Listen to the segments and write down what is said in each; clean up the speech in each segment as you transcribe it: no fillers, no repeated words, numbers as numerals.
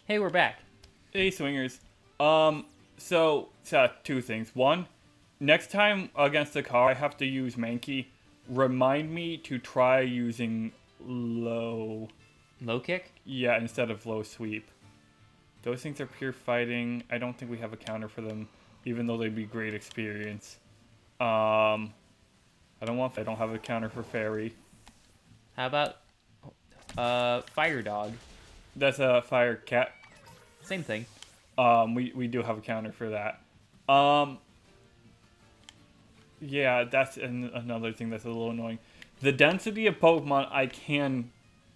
Hey, we're back. Hey, swingers. So two things. One, next time against the car I have to use Mankey, remind me to try using low. Low kick? Yeah, instead of low sweep. Those things are pure fighting. I don't think we have a counter for them, even though they'd be great experience. I don't have a counter for fairy. How about fire dog? That's a fire cat. Same thing. We do have a counter for that. Yeah, that's another thing that's a little annoying. The density of Pokemon I can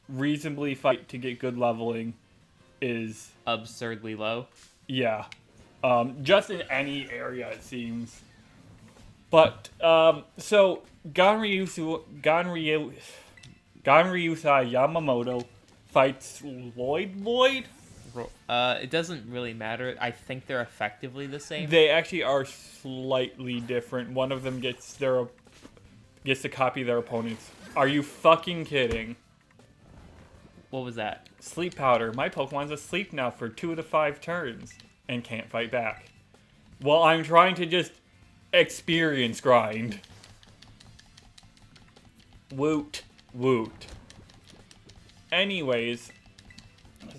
reasonably fight to get good leveling is, Absurdly low. yeah, just in any area it seems. But so Ganryusai Yamamoto fights Lloyd. It doesn't really matter. I think they're effectively the same. They actually are slightly different. One of them gets to copy their opponents. Are you fucking kidding? What was that? Sleep powder. My Pokemon's asleep now for 2 to 5 turns and can't fight back. Well, I'm trying to just experience grind. Woot. Anyways,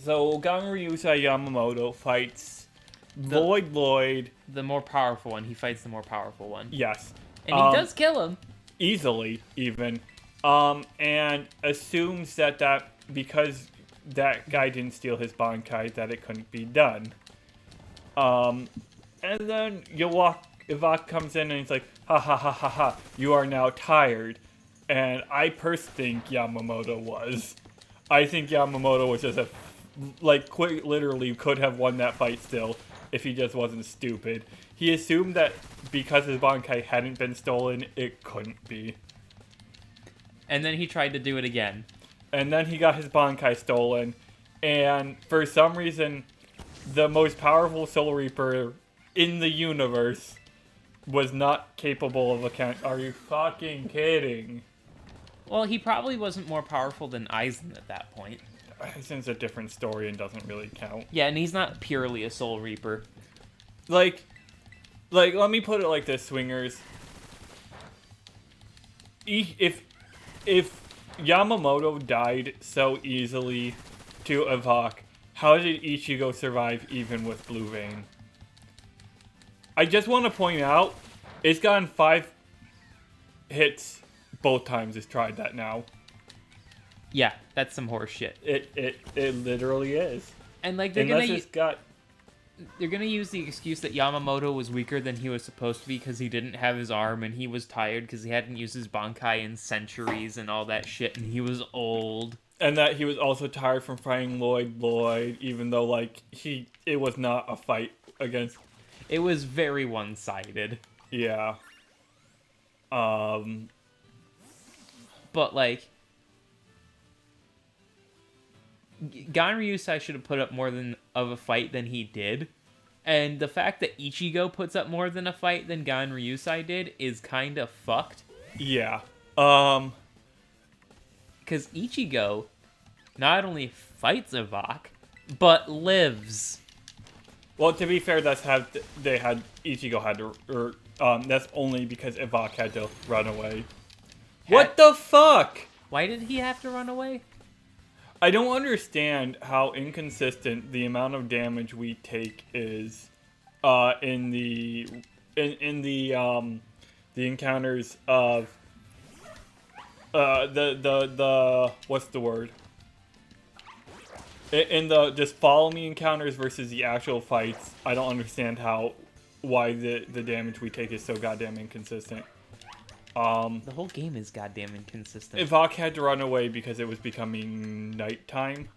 so Ganryusai Yamamoto fights Lloyd. The more powerful one. He fights the more powerful one. Yes. And he does kill him. Easily, even. And assumes that because that guy didn't steal his Bankai, that it couldn't be done. And then Yvonne comes in and he's like, ha ha ha ha ha, you are now tired. And I personally think Yamamoto was. I think Yamamoto was just literally could have won that fight still if he just wasn't stupid. He assumed that because his Bankai hadn't been stolen, it couldn't be. And then he tried to do it again. And then he got his Bankai stolen. And for some reason, the most powerful Soul Reaper in the universe was not capable of Are you fucking kidding? Well, he probably wasn't more powerful than Aizen at that point. Aizen's a different story and doesn't really count. Yeah, and he's not purely a Soul Reaper. Like, let me put it like this, swingers. If Yamamoto died so easily to Evok, how did Ichigo survive even with Blue Vein? I just want to point out, it's gotten 5 hits both times it's tried that now. Yeah, that's some horse shit. It literally is. And like they're gonna use the excuse that Yamamoto was weaker than he was supposed to be because he didn't have his arm and he was tired because he hadn't used his Bankai in centuries and all that shit and he was old. And that he was also tired from fighting Lloyd, even though it was not a fight against. It was very one-sided. Yeah. But Ganryusai should have put up more of a fight than he did. And the fact that Ichigo puts up more than a fight than Ganryusai did is kind of fucked. Yeah. Because Ichigo not only fights Evok, but lives. Well, to be fair, Ichigo had to, that's only because Evok had to run away. What the fuck? Why did he have to run away? I don't understand how inconsistent the amount of damage we take is in the encounters of the what's the word? In the just follow me encounters versus the actual fights. I don't understand why the damage we take is so goddamn inconsistent. The whole game is goddamn inconsistent. Evok had to run away because it was becoming nighttime.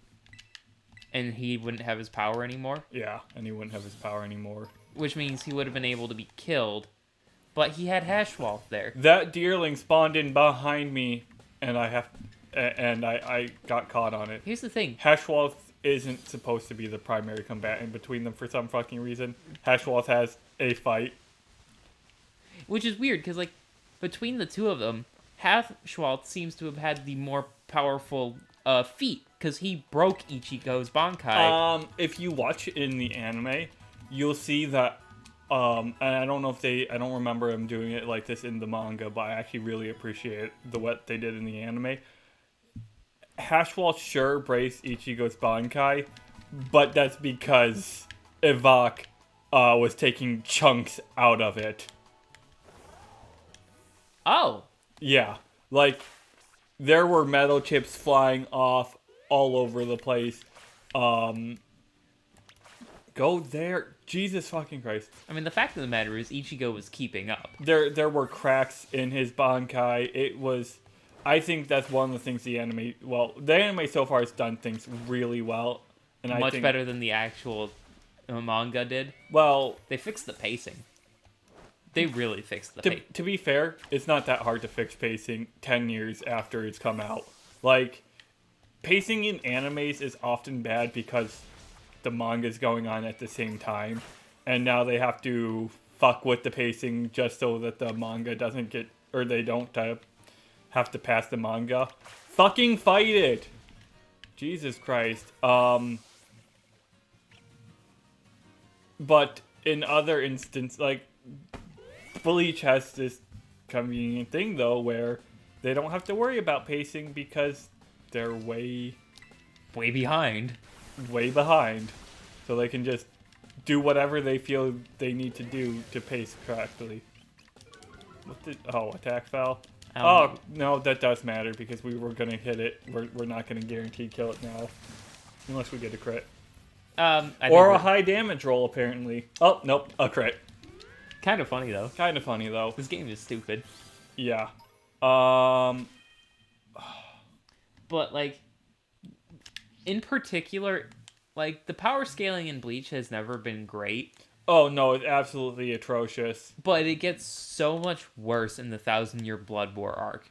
And he wouldn't have his power anymore? Yeah, and he wouldn't have his power anymore. Which means he would have been able to be killed. But he had Hashwolf there. That deerling spawned in behind me, and I got caught on it. Here's the thing. Hashwolf isn't supposed to be the primary combatant between them for some fucking reason. Hashwolf has a fight. Which is weird, because, between the two of them, Hashwolf seems to have had the more powerful feat, because he broke Ichigo's Bankai. If you watch it in the anime, you'll see that. And I don't know if I don't remember him doing it like this in the manga, but I actually really appreciate what they did in the anime. Hashwall sure braced Ichigo's Bankai, but that's because Ivok was taking chunks out of it. Oh. Yeah, like, there were metal chips flying off all over the place. Go there. Jesus fucking Christ. I mean, the fact of the matter is Ichigo was keeping up. There were cracks in his Bankai. It was... I think that's one of the things the anime... Well, the anime so far has done things really well. And I Much think, better than the actual manga did. well, They fixed the pacing. They really fixed the to, pacing. to be fair, it's not that hard to fix pacing 10 years after it's come out. Like, pacing in animes is often bad because the manga's going on at the same time. And now they have to fuck with the pacing just so that the manga doesn't get... Or they don't have to pass the manga. Fucking fight it! Jesus Christ. But in other instances, like, Bleach has this convenient thing, though, where they don't have to worry about pacing because they're way behind. behind. So they can just do whatever they feel they need to do to pace correctly. Attack foul. Oh, no, that does matter because we were going to hit it. We're not going to guarantee kill it now. Unless we get a crit. Or a high damage roll, apparently. Oh, nope, a crit. Kind of funny, though. Kind of funny, though. This game is stupid. Yeah. But, like, in particular, like, the power scaling in Bleach has never been great. Oh, no, it's absolutely atrocious. But it gets so much worse in the 1,000-Year Blood War arc.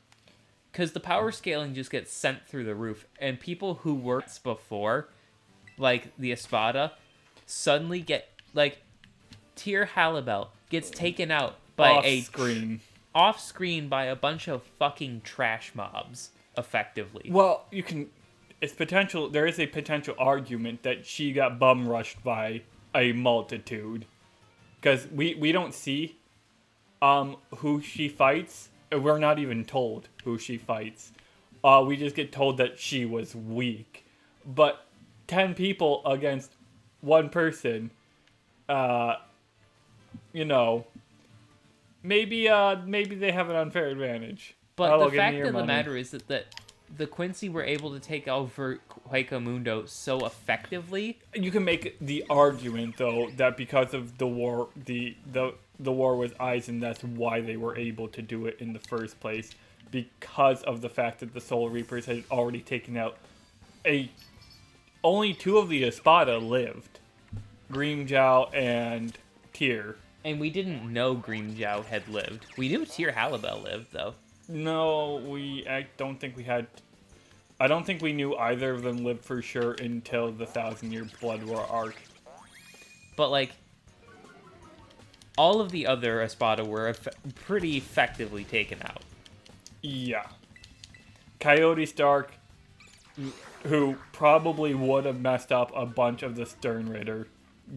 Because the power scaling just gets sent through the roof. And people who worked before, like the Espada, suddenly get, like, Tyr Halibel gets taken out by off-screen by a bunch of fucking trash mobs, effectively. Well, there is a potential argument that she got bum rushed by a multitude. Because we don't see who she fights. We're not even told who she fights. We just get told that she was weak. But 10 people against one person, maybe they have an unfair advantage. But the fact of the matter is that the Quincy were able to take over Hueco Mundo so effectively. You can make the argument, though, that because of the war, the war with Aizen, that's why they were able to do it in the first place. Because of the fact that the Soul Reapers had already taken out only 2 of the Espada lived. Grimmjow and Tyr. And we didn't know Grimmjow had lived. We knew Tyr Halibel lived, though. No, I don't think we knew either of them lived for sure until the 1,000-Year Blood War arc. But, like, all of the other Espada were pretty effectively taken out. Yeah. Coyote Stark, who probably would have messed up a bunch of the Stern Ritter,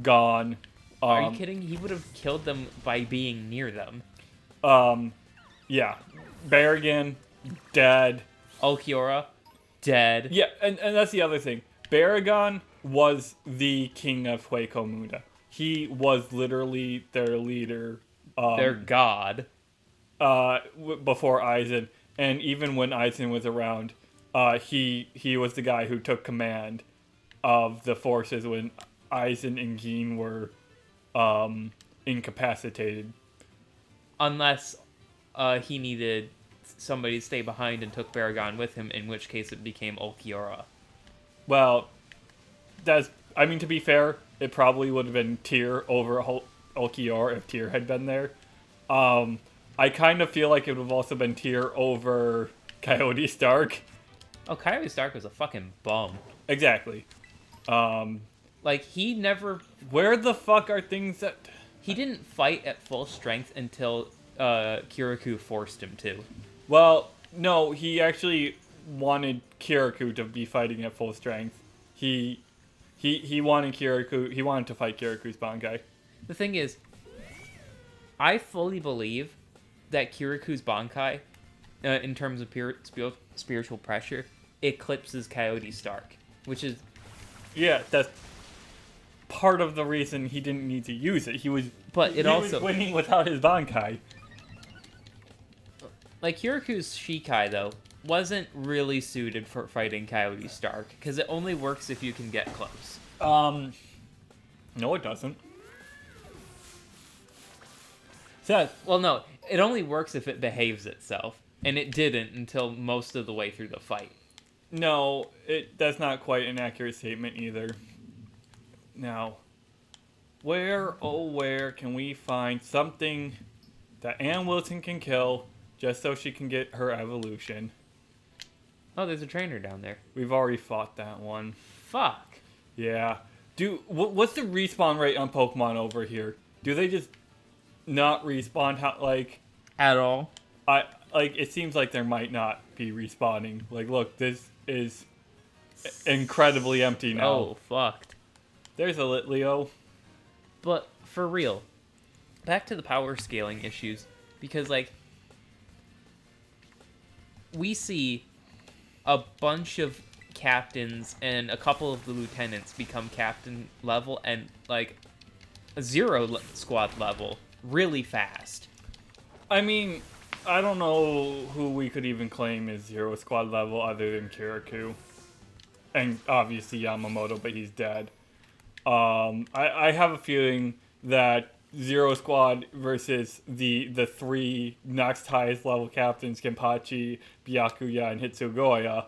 gone. Are you kidding? He would have killed them by being near them. Yeah. Barragan, dead. Ulquiorra, dead. Yeah, and that's the other thing. Barragan was the king of Hueco Mundo. He was literally their leader. Their god. Before Aizen. And even when Aizen was around, he was the guy who took command of the forces when Aizen and Gin were incapacitated. Unless he needed somebody to stay behind and took Barragan with him, in which case it became Ulquiorra. Well, to be fair, it probably would have been Tyr over Ulquiorra if Tyr had been there. I kind of feel like it would have also been Tyr over Coyote Stark. Oh, Coyote Stark was a fucking bum. Exactly. Like, he never... Where the fuck are things that... He didn't fight at full strength until Kirikou forced him to. Well, no, he actually wanted Kirikou to be fighting at full strength. He wanted Kirikou. He wanted to fight Kirikou's Bankai. The thing is, I fully believe that Kiriku's Bankai, in terms of spiritual pressure, eclipses Coyote Stark, which is Yeah, that's part of the reason he didn't need to use it. He was winning without his Bankai. Like Kiriku's Shikai though wasn't really suited for fighting Coyote Stark because it only works if you can get close. No, it doesn't. Seth. Well, no, it only works if it behaves itself, and it didn't until most of the way through the fight. No, that's not quite an accurate statement either. Now, where can we find something that Ann Wilson can kill just so she can get her evolution? Oh, there's a trainer down there. We've already fought that one. Fuck. Yeah. What's the respawn rate on Pokemon over here? Do they just not respawn At all? it seems like there might not be respawning. Like, look, this is incredibly empty now. Oh, fucked. There's a Litleo. But for real, back to the power scaling issues, because like we see a bunch of captains and a couple of the lieutenants become captain level and like a squad level really fast. I mean, I don't know who we could even claim is zero squad level other than Kirikou. And obviously Yamamoto, but he's dead. I have a feeling that Zero Squad versus the three next highest level captains, Kenpachi, Byakuya, and Hitsugoya,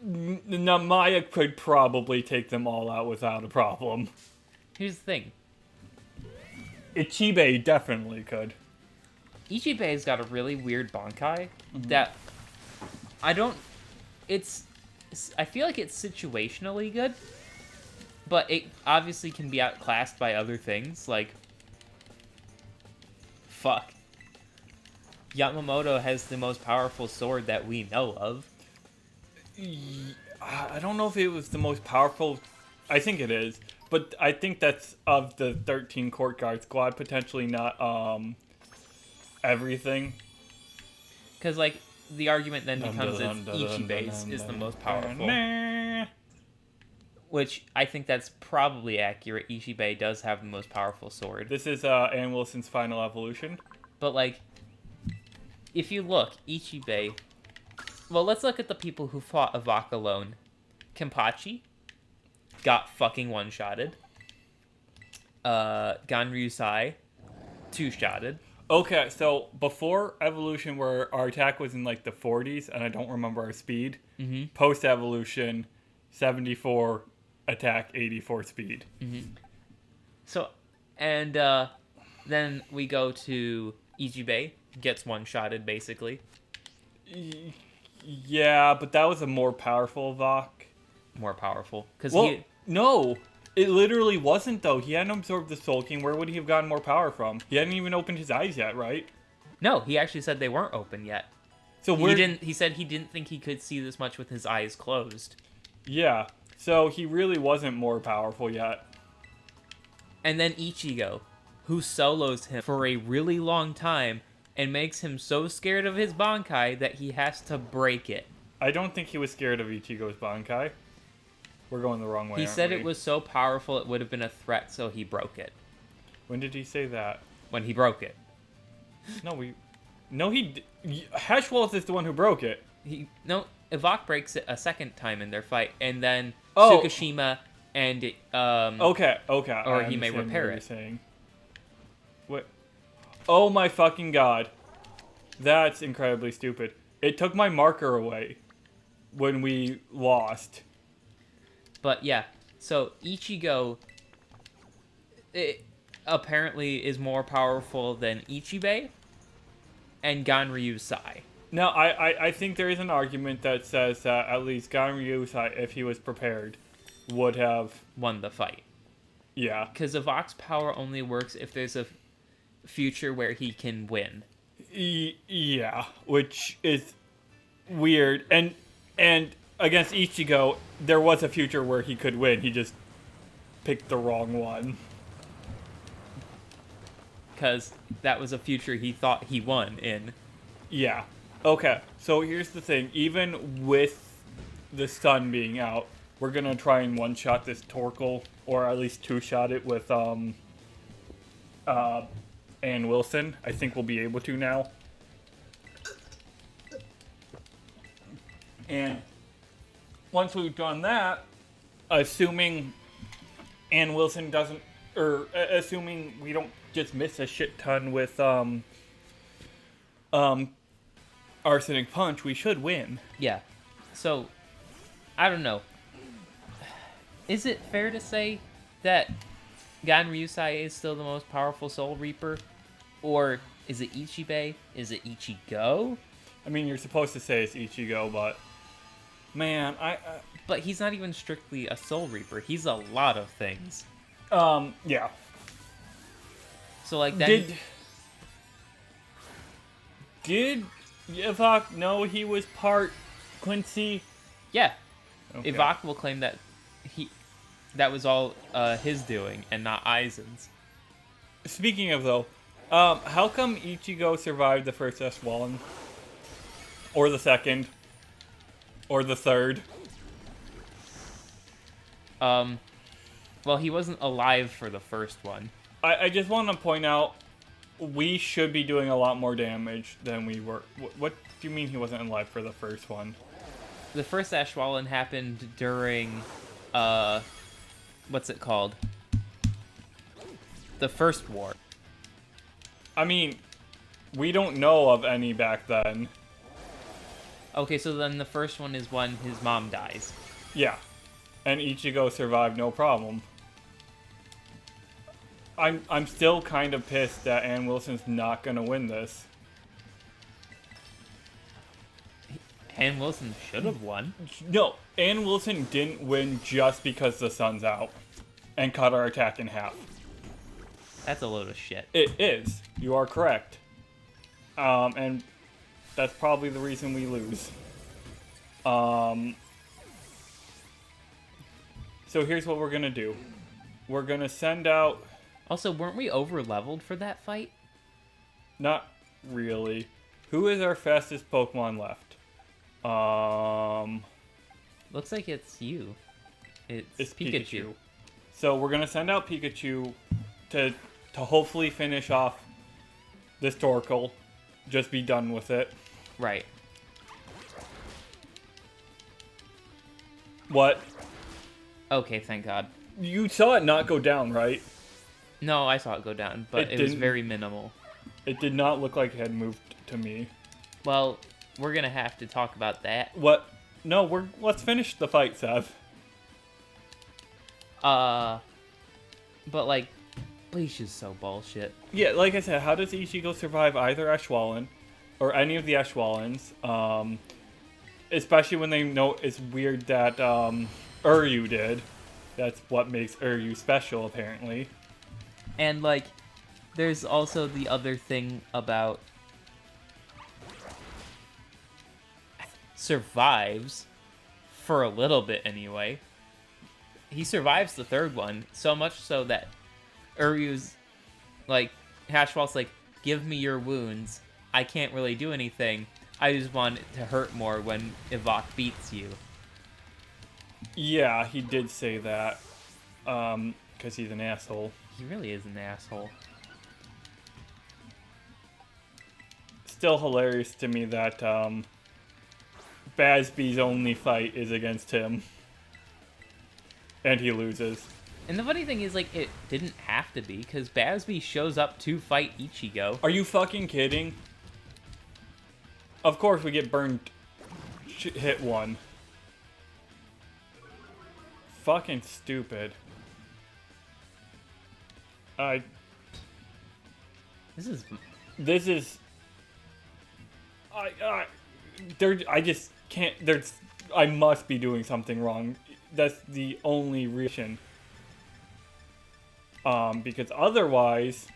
Namaya could probably take them all out without a problem. Here's the thing. Ichibe definitely could. Ichibe's got a really weird Bankai that I feel like it's situationally good, but it obviously can be outclassed by other things, like fuck. Yamamoto has the most powerful sword that we know of. I don't know if it was the most powerful. I think it is, but I think that's of the 13 Court Guard squad, potentially not everything. Because like the argument then becomes Ichibe is the most powerful. Which I think that's probably accurate. Ichibe does have the most powerful sword. This is Ann Wilson's final evolution. But like, if you look, Ichibe... Well, let's look at the people who fought Avak alone. Kenpachi got fucking one-shotted. Ganryusai, two-shotted. Okay, so before evolution where our attack was in like the 40s, and I don't remember our speed, post-evolution, 74 attack, 84 speed. So, and then we go to Ichibe, gets one-shotted basically. Yeah, but that was a more powerful Vok. More powerful. No, it literally wasn't though. He hadn't absorbed the Soul King. Where would he have gotten more power from? He hadn't even opened his eyes yet, right? No, he actually said they weren't open yet. So he said he didn't think he could see this much with his eyes closed. Yeah, so he really wasn't more powerful yet. And then Ichigo, who solos him for a really long time and makes him so scared of his Bankai that he has to break it. I don't think he was scared of Ichigo's Bankai. We're going the wrong way. He said it was so powerful it would have been a threat, so he broke it. When did he say that? When he broke it. Hashwalls is the one who broke it. Ivok breaks it a second time in their fight, and then Tsukishima and Okay. Or he may repair it. Saying. What? Oh my fucking god. That's incredibly stupid. It took my marker away when we lost. But yeah, so Ichigo apparently is more powerful than Ichibe and Ganryusai. Now, I think there is an argument that says that at least Ganryusai, if he was prepared, would have won the fight. Yeah. Because Avok's power only works if there's a future where he can win. Yeah, which is weird. And against Ichigo, there was a future where he could win. He just picked the wrong one. Because that was a future he thought he won in. Yeah. Okay, so here's the thing. Even with the sun being out, we're gonna try and one-shot this Torkoal, or at least two-shot it with Ann Wilson. I think we'll be able to now. And once we've done that, assuming Ann Wilson doesn't, or assuming we don't just miss a shit ton with Arsenic Punch, we should win. Yeah. So, I don't know. Is it fair to say that Gan Ryusai is still the most powerful Soul Reaper? Or is it Ichibei? Is it Ichigo? I mean, you're supposed to say it's Ichigo, but man, But he's not even strictly a Soul Reaper. He's a lot of things. yeah. So like that. Did Yevok know he was part Quincy? Yeah. Okay. Ivok will claim that that was all his doing and not Aizen's. Speaking of though, how come Ichigo survived the first Eshwallen? Or the second? Or the third? Well, he wasn't alive for the first one. I just want to point out, we should be doing a lot more damage than we were. What do you mean he wasn't alive for the first one? The first Ashwallen happened during, what's it called? The first war. I mean, we don't know of any back then. Okay, so then the first one is when his mom dies. Yeah. And Ichigo survived no problem. I'm still kind of pissed that Ann Wilson's not gonna win this. Ann Wilson should have won. No, Ann Wilson didn't win just because the sun's out and cut our attack in half. That's a load of shit. It is. You are correct. And that's probably the reason we lose. So here's what we're gonna do. We're gonna send out... Also, weren't we over-leveled for that fight? Not really. Who is our fastest Pokemon left? Looks like it's you. It's Pikachu. Pikachu. So we're gonna send out Pikachu to hopefully finish off this Torkoal. Just be done with it. Right. What? Okay, thank God. You saw it not go down, right? No, I saw it go down, but it was didn't. very minimal. It did not look like it had moved to me. Well, we're gonna have to talk about that. What? No, let's finish the fight, Sev. But like, Bleach is so bullshit. Yeah, like I said, how does Ichigo survive either Eshwallen or any of the Eshwallens? Especially when they know it's weird that Uryu did. That's what makes Uryu special, apparently. And like, there's also the other thing about survives for a little bit anyway. He survives the third one, so much so that Uryu's like, Hashwall's like, give me your wounds. I can't really do anything. I just want it to hurt more when Ivok beats you. Yeah, he did say that. Because he's an asshole. He really is an asshole. Still hilarious to me that Bazby's only fight is against him. And he loses. And the funny thing is, like, it didn't have to be, because Bazby shows up to fight Ichigo. Are you fucking kidding? Of course we get burned. Hit one. Fucking stupid. This is... I just can't, I must be doing something wrong. That's the only reason. Because otherwise,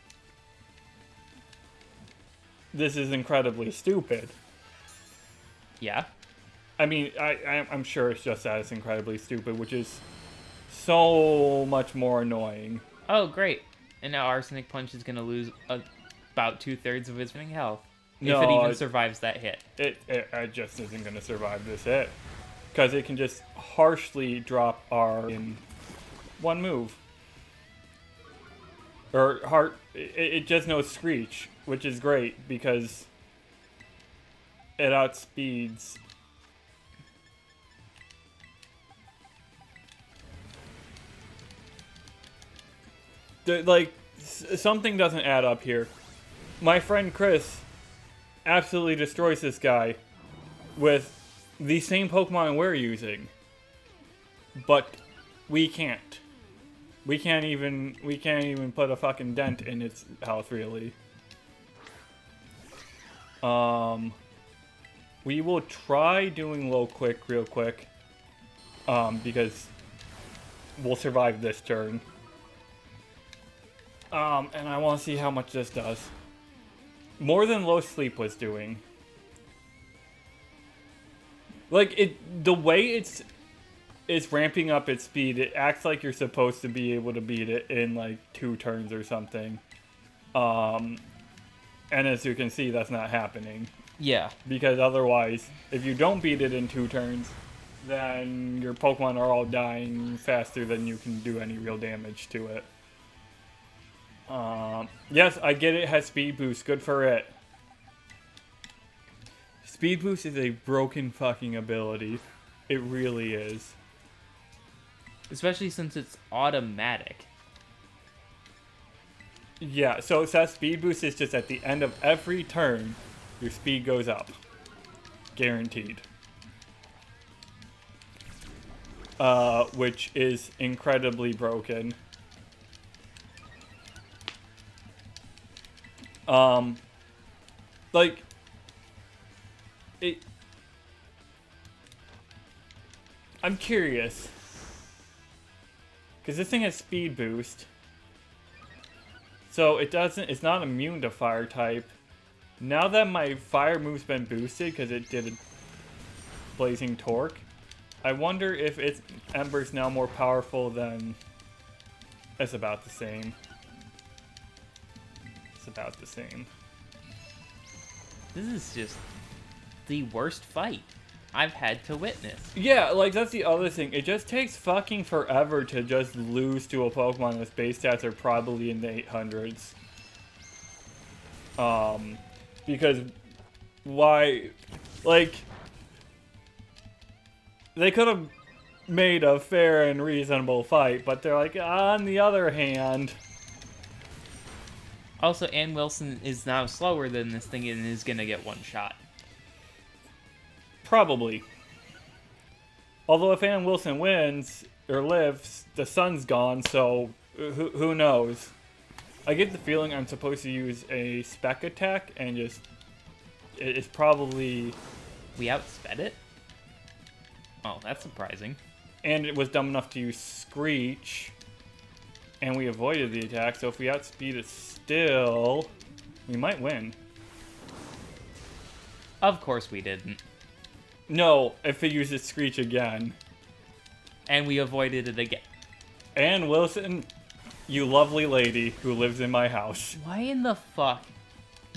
this is incredibly stupid. Yeah? I mean, I'm sure it's just that it's incredibly stupid, which is so much more annoying. Oh, great. And now Arsenic Punch is going to lose about 2/3 of its remaining health. If it even survives that hit. It just isn't going to survive this hit. Because it can just harshly drop R in one move. Or it just knows Screech, which is great because it outspeeds. Something doesn't add up here. My friend Chris absolutely destroys this guy with the same Pokemon we're using, but we can't. We can't even put a fucking dent in its health, really. We will try doing low quick real quick, because we'll survive this turn. And I want to see how much this does. More than low sleep was doing. Like, the way it's ramping up its speed, it acts like you're supposed to be able to beat it in, like, 2 turns or something. And as you can see, that's not happening. Yeah. Because otherwise, if you don't beat it in 2 turns, then your Pokemon are all dying faster than you can do any real damage to it. Yes, I get it has Speed Boost. Good for it. Speed Boost is a broken fucking ability. It really is. Especially since it's automatic. Yeah, so it says Speed Boost is just at the end of every turn, your speed goes up. Guaranteed. Which is incredibly broken. Like, I'm curious. Because this thing has Speed Boost. So it's not immune to Fire type. Now that my Fire move's been boosted, because it did a Blazing Torque, I wonder if its Ember's now more powerful than... It's about the same. It's about the same. This is just the worst fight I've had to witness. Yeah, like, that's the other thing. It just takes fucking forever to just lose to a Pokemon whose base stats are probably in the 800s. Because why... Like, they could have made a fair and reasonable fight, but they're like, on the other hand... Also, Ann Wilson is now slower than this thing and is gonna get one shot. Probably. Although if Ann Wilson wins, or lives, the sun's gone, so who knows? I get the feeling I'm supposed to use a Spec Attack, and just... It's probably... We outsped it? Oh, that's surprising. And it was dumb enough to use Screech, and we avoided the attack, so if we outspeed it still, we might win. Of course we didn't. No, if it uses Screech again. And we avoided it again. Ann Wilson, you lovely lady who lives in my house. Why in the fuck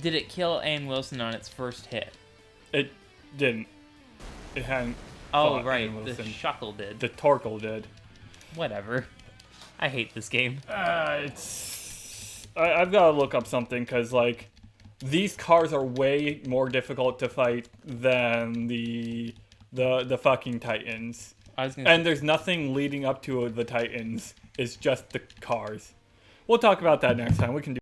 did it kill Ann Wilson on its first hit? It didn't. It hadn't. Oh, right. The Shuckle did. The Torkoal did. Whatever. I hate this game. I've got to look up something, because, like, these cars are way more difficult to fight than the fucking Titans. And there's nothing leading up to the Titans. It's just the cars. We'll talk about that next time. We can do